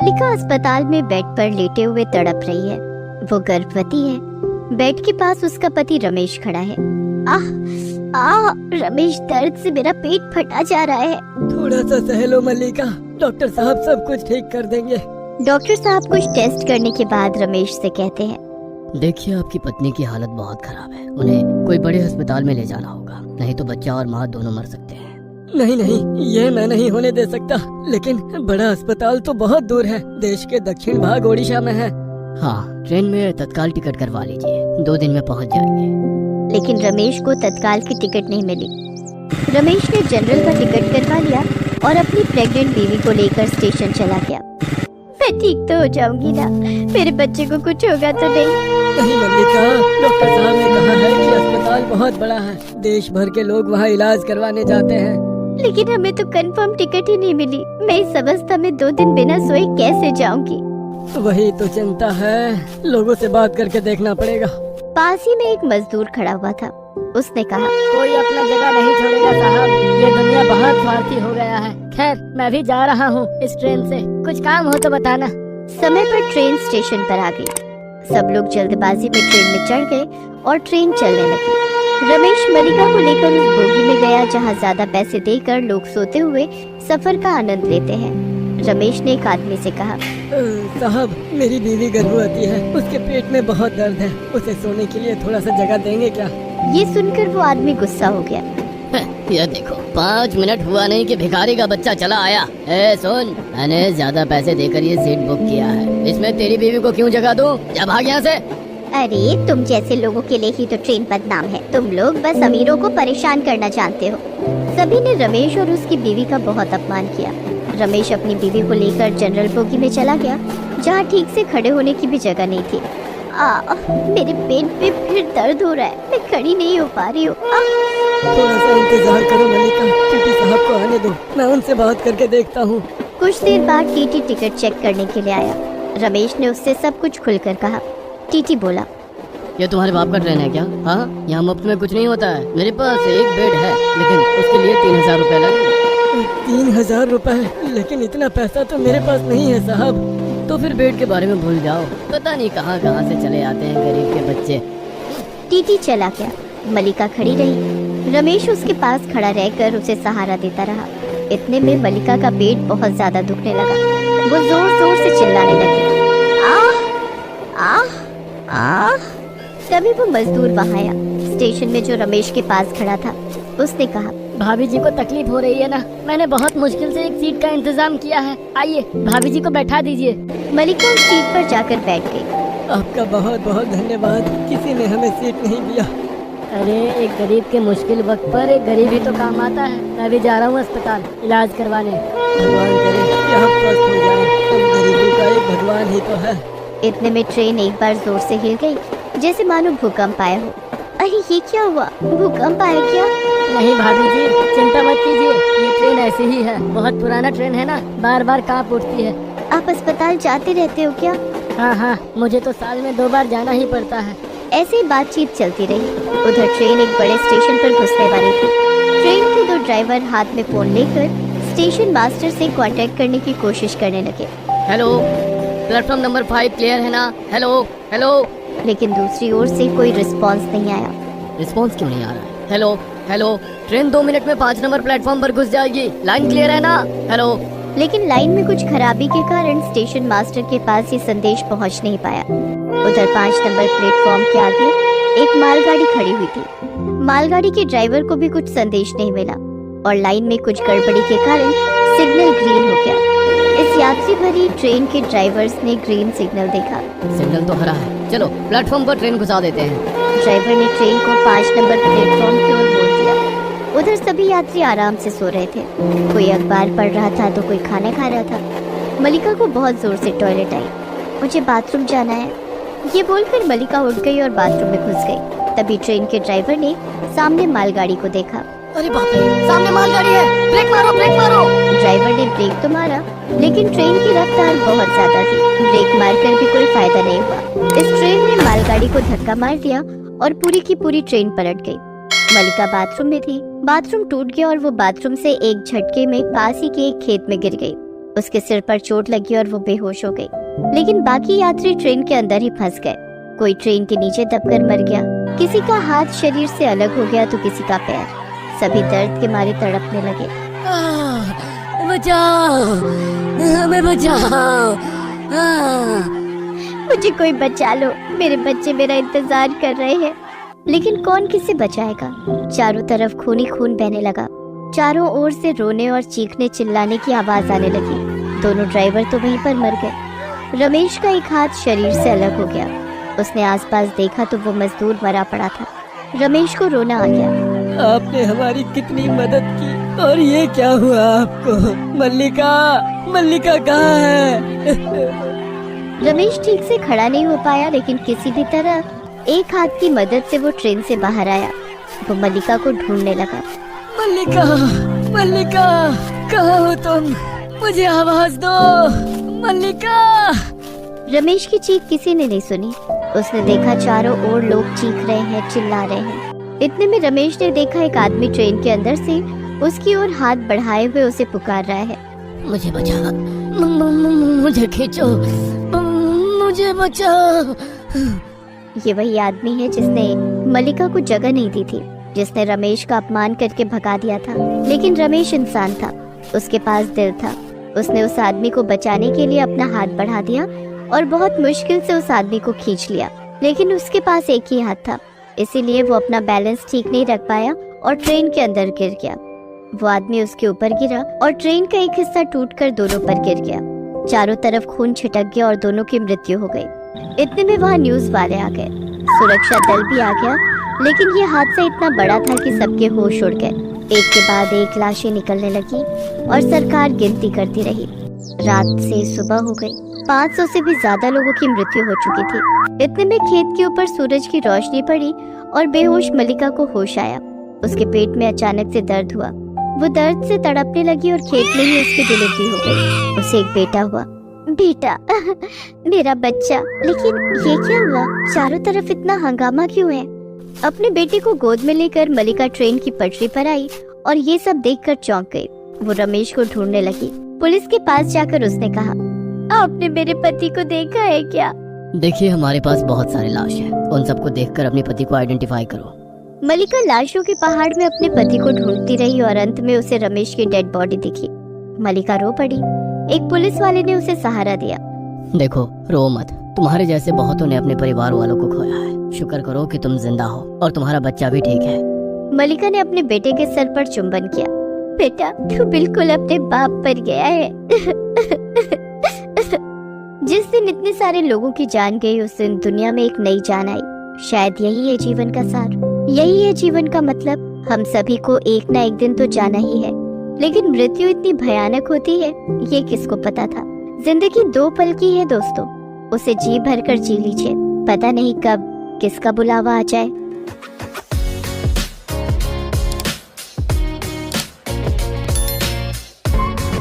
मल्लिका अस्पताल में बेड पर लेटे हुए तड़प रही है। वो गर्भवती है। बेड के पास उसका पति रमेश खड़ा है। आह आह, रमेश, दर्द से मेरा पेट फटा जा रहा है। थोड़ा सा सह लो मल्लिका, डॉक्टर साहब सब कुछ ठीक कर देंगे। डॉक्टर साहब कुछ टेस्ट करने के बाद रमेश से कहते हैं, देखिए आपकी पत्नी की हालत बहुत खराब है, उन्हें कोई बड़े अस्पताल में ले जाना होगा, नहीं तो बच्चा और माँ दोनों मर सकते हैं। नहीं नहीं, ये मैं नहीं होने दे सकता, लेकिन बड़ा अस्पताल तो बहुत दूर है, देश के दक्षिण भाग ओडिशा में है। हाँ, ट्रेन में तत्काल टिकट करवा लीजिए, 2 दिन में पहुँच जाएंगे। लेकिन रमेश को तत्काल की टिकट नहीं मिली। रमेश ने जनरल का टिकट करवा लिया और अपनी प्रेग्नेंट बीवी को लेकर स्टेशन चला गया। मैं ठीक तो हो जाऊंगी ना, मेरे बच्चे को कुछ होगा तो नहीं? नहीं मल्लिका, डॉक्टर साहब ने कहा है कि अस्पताल बहुत बड़ा है, देश भर के लोग वहाँ इलाज करवाने जाते हैं। लेकिन हमें तो कंफर्म टिकट ही नहीं मिली। मैं इस अवस्था में 2 दिन बिना सोए कैसे जाऊंगी? वही तो चिंता है, लोगों से बात करके देखना पड़ेगा। पास ही में एक मजदूर खड़ा हुआ था। उसने कहा, कोई अपना जगह नहीं छोड़ेगा साहब, ये दुनिया बहुत स्वार्थी हो गया है। खैर, मैं भी जा रहा हूँ इस ट्रेन से, कुछ काम हो तो बताना। समय पर ट्रेन स्टेशन पर आ गई। सब लोग जल्दबाजी में ट्रेन में चढ़ गए और ट्रेन चलने लगी। रमेश मल्लिका को लेकर उस बोगी में गया जहाँ ज्यादा पैसे देकर लोग सोते हुए सफर का आनंद लेते हैं। रमेश ने एक आदमी से कहा, साहब, मेरी बीवी गर्भवती है, उसके पेट में बहुत दर्द है, उसे सोने के लिए थोड़ा सा जगह देंगे क्या? ये सुनकर वो आदमी गुस्सा हो गया। ये देखो, 5 मिनट हुआ नहीं कि भिखारी का बच्चा चला आया। ए सुन, मैंने ज्यादा पैसे देकर ये सीट बुक किया है, इसमें तेरी बीवी को क्यों जगह दूं? जा भाग यहाँ से। अरे, तुम जैसे लोगों के लिए ही तो ट्रेन बदनाम है। तुम लोग बस अमीरों को परेशान करना जानते हो। सभी ने रमेश और उसकी बीवी का बहुत अपमान किया। रमेश अपनी बीवी को लेकर जनरल बोगी में चला गया, जहाँ ठीक से खड़े होने की भी जगह नहीं थी। मेरे पेट में फिर दर्द हो रहा है, मैं खड़ी नहीं हो पा रही हूँ। थोड़ा सा इंतजार करो मल्लिका, टीटी साहब को आने दो, मैं उनसे बात करके देखता हूँ। कुछ देर बाद टीटी टिकट चेक करने के लिए आया। रमेश ने उससे सब कुछ खुलकर कहा। टीटी बोला, ये तुम्हारे बाप का ट्रेन है क्या? हाँ, यहाँ मुफ्त में कुछ नहीं होता है। मेरे पास एक बेड है, लेकिन उसके लिए 3000 रुपए लगेंगे। 3000 रुपए? लेकिन इतना पैसा तो मेरे पास नहीं है साहब। तो फिर बेड के बारे में भूल जाओ, पता नहीं कहाँ कहाँ से चले आते हैं गरीब के बच्चे। टीटी चला गया। मल्लिका खड़ी रही। रमेश उसके पास खड़ा रहकर उसे सहारा देता रहा। इतने में मल्लिका का पेट बहुत ज्यादा दुखने लगा। वो जोर जोर से चिल्लाने लगी, आह आह आह। तभी वो मजदूर वहाँ आया। स्टेशन में जो रमेश के पास खड़ा था, उसने कहा, भाभी जी को तकलीफ हो रही है ना, मैंने बहुत मुश्किल से एक सीट का इंतजाम किया है, आइए भाभी जी को बैठा दीजिए। मल्लिका उस सीट पर जाकर बैठ गई। आपका बहुत बहुत धन्यवाद, किसी ने हमें सीट नहीं दिया। अरे, एक गरीब के मुश्किल वक्त पर एक गरीब ही तो काम आता है। मैं भी जा रहा हूँ अस्पताल इलाज करवाने। भगवान करे कि आप स्वस्थ हो जाएं, हम गरीबों का एक भगवान ही तो है। इतने में ट्रेन एक बार जोर से हिल गई, जैसे मानो भूकंप आया हो। अरे, ये क्या हुआ? भूकंप आया क्या? नहीं भाभी जी, चिंता मत कीजिए, ये ट्रेन ऐसी ही है, बहुत पुराना ट्रेन है ना, बार बार कांप उठती है। आप अस्पताल जाते रहते हो क्या? हाँ, मुझे तो साल में 2 बार जाना ही पड़ता है। ऐसे ही बातचीत चलती रही। उधर ट्रेन एक बड़े स्टेशन पर घुसने वाली थी। ट्रेन के 2 ड्राइवर हाथ में फोन लेकर स्टेशन मास्टर से कांटेक्ट करने की कोशिश करने लगे। हेलो, प्लेटफॉर्म नंबर 5 क्लियर है ना? Hello hello. लेकिन दूसरी ओर से कोई रिस्पांस नहीं आया। रिस्पांस क्यों नहीं आ रहा है? हेलो हेलो, ट्रेन 2 मिनट में 5 नंबर प्लेटफॉर्म पर घुस जाएगी, लाइन क्लियर है ना? हेलो। लेकिन लाइन में कुछ खराबी के कारण स्टेशन मास्टर के पास ये संदेश पहुंच नहीं पाया। उधर 5 नंबर प्लेटफॉर्म के आगे एक मालगाड़ी खड़ी हुई थी। मालगाड़ी के ड्राइवर को भी कुछ संदेश नहीं मिला और लाइन में कुछ गड़बड़ी के कारण सिग्नल ग्रीन हो गया। इस यात्री भरी ट्रेन के ड्राइवर्स ने ग्रीन सिग्नल देखा। सिग्नल तो हरा है, चलो प्लेटफॉर्म पर ट्रेन घुसा देते हैं। ड्राइवर ने ट्रेन को 5 नंबर प्लेटफॉर्म की ओर मोड़ दिया। उधर सभी यात्री आराम से सो रहे थे। कोई अखबार पढ़ रहा था तो कोई खाना खा रहा था। मल्लिका को बहुत जोर से टॉयलेट आई। मुझे बाथरूम जाना है, ये बोलकर मल्लिका उठ गई और बाथरूम में घुस गई। तभी ट्रेन के ड्राइवर ने सामने मालगाड़ी को देखा। अरे बाप रे, सामने मालगाड़ी है, ब्रेक मारो ब्रेक मारो। ड्राइवर ने ब्रेक तो मारा, लेकिन ट्रेन की रफ्तार बहुत ज्यादा थी। ब्रेक मारकर भी कोई फायदा नहीं हुआ। इस ट्रेन ने मालगाड़ी को धक्का मार दिया और पूरी की पूरी ट्रेन पलट गई। मल्लिका बाथरूम में थी। बाथरूम टूट गया और वो बाथरूम से एक झटके में पास ही के एक खेत में गिर गई। उसके सिर पर चोट लगी और वो बेहोश हो गई। लेकिन बाकी यात्री ट्रेन के अंदर ही फंस गए। कोई ट्रेन के नीचे दबकर मर गया, किसी का हाथ शरीर से अलग हो गया तो किसी का पैर। सभी दर्द के मारे तड़पने लगे। बचाओ, हमें बचाओ। मुझे कोई बचा लो, मेरे बच्चे मेरा इंतजार कर रहे हैं। लेकिन कौन किसे बचाएगा? चारों तरफ खून ही खून बहने लगा। चारों ओर से रोने और चीखने चिल्लाने की आवाज आने लगी। दोनों ड्राइवर तो वहीं पर मर गए। रमेश का एक हाथ शरीर से अलग हो गया। उसने आसपास देखा तो वो मजदूर मरा पड़ा था। रमेश को रोना आ गया। आपने हमारी कितनी मदद की और ये क्या हुआ आपको? मल्लिका, मल्लिका कहाँ है? रमेश ठीक से खड़ा नहीं हो पाया, लेकिन किसी भी तरह एक हाथ की मदद से वो ट्रेन से बाहर आया। वो मल्लिका को ढूंढने लगा। मल्लिका, मल्लिका, कहाँ हो तुम? मुझे आवाज दो, मल्लिका। रमेश की चीख किसी ने नहीं सुनी। उसने देखा चारों ओर लोग चीख रहे हैं, चिल्ला रहे हैं। इतने में रमेश ने देखा एक आदमी ट्रेन के अंदर से उसकी ओर हाथ बढ़ाए हुए उसे पुकार रहा है। मुझे बचाओ, मुझे खींचो, मुझे बचाओ। ये वही आदमी है जिसने मल्लिका को जगह नहीं दी थी, जिसने रमेश का अपमान करके भगा दिया था। लेकिन रमेश इंसान था, उसके पास दिल था। उसने उस आदमी को बचाने के लिए अपना हाथ बढ़ा दिया और बहुत मुश्किल से उस आदमी को खींच लिया। लेकिन उसके पास एक ही हाथ था, इसीलिए वो अपना बैलेंस ठीक नहीं रख पाया और ट्रेन के अंदर गिर गया। वो आदमी उसके ऊपर गिरा और ट्रेन का एक हिस्सा टूटकर दोनों पर गिर गया। चारों तरफ खून छिटक गया और दोनों की मृत्यु हो गई। इतने में वहाँ न्यूज वाले आ गए, सुरक्षा दल भी आ गया। लेकिन ये हादसा इतना बड़ा था कि सबके होश उड़ गए। एक के बाद एक लाशें निकलने लगी और सरकार गिनती करती रही। रात से सुबह हो गई। 500 से भी ज्यादा लोगों की मृत्यु हो चुकी थी। इतने में खेत के ऊपर सूरज की रोशनी पड़ी और बेहोश मल्लिका को होश आया। उसके पेट में अचानक से दर्द हुआ। वो दर्द से तड़पने लगी और खेत में ही उसकी डिलीवरी हो गई। उसे एक बेटा हुआ। बेटा, मेरा बच्चा। लेकिन ये क्या हुआ? चारों तरफ इतना हंगामा क्यों है? अपने बेटे को गोद में लेकर मल्लिका ट्रेन की पटरी पर आई और ये सब देखकर चौंक गई। वो रमेश को ढूंढने लगी। पुलिस के पास जाकर उसने कहा, आपने मेरे पति को देखा है क्या? देखिए, हमारे पास बहुत सारे लाश हैं। उन सबको देखकर अपने पति को आइडेंटिफाई करो। मल्लिका लाशों के पहाड़ में अपने पति को ढूंढती रही और अंत में उसे रमेश की डेड बॉडी दिखी। मल्लिका रो पड़ी। एक पुलिस वाले ने उसे सहारा दिया। देखो, रो मत। तुम्हारे जैसे बहुतों ने अपने परिवार वालों को खोया है। शुक्र करो कि तुम जिंदा हो और तुम्हारा बच्चा भी ठीक है। मल्लिका ने अपने बेटे के सर पर चुंबन किया। बेटा, तू बिल्कुल अपने बाप पर गया है। जिस दिन इतने सारे लोगों की जान गई, उस दिन दुनिया में एक नई जान आई। शायद यही है जीवन का सार, यही है जीवन का मतलब। हम सभी को एक ना एक दिन तो जाना ही है, लेकिन मृत्यु इतनी भयानक होती है, ये किसको पता था। जिंदगी 2 पल की है दोस्तों, उसे जी भर कर जी लीजिए। पता नहीं कब किसका बुलावा आ जाए।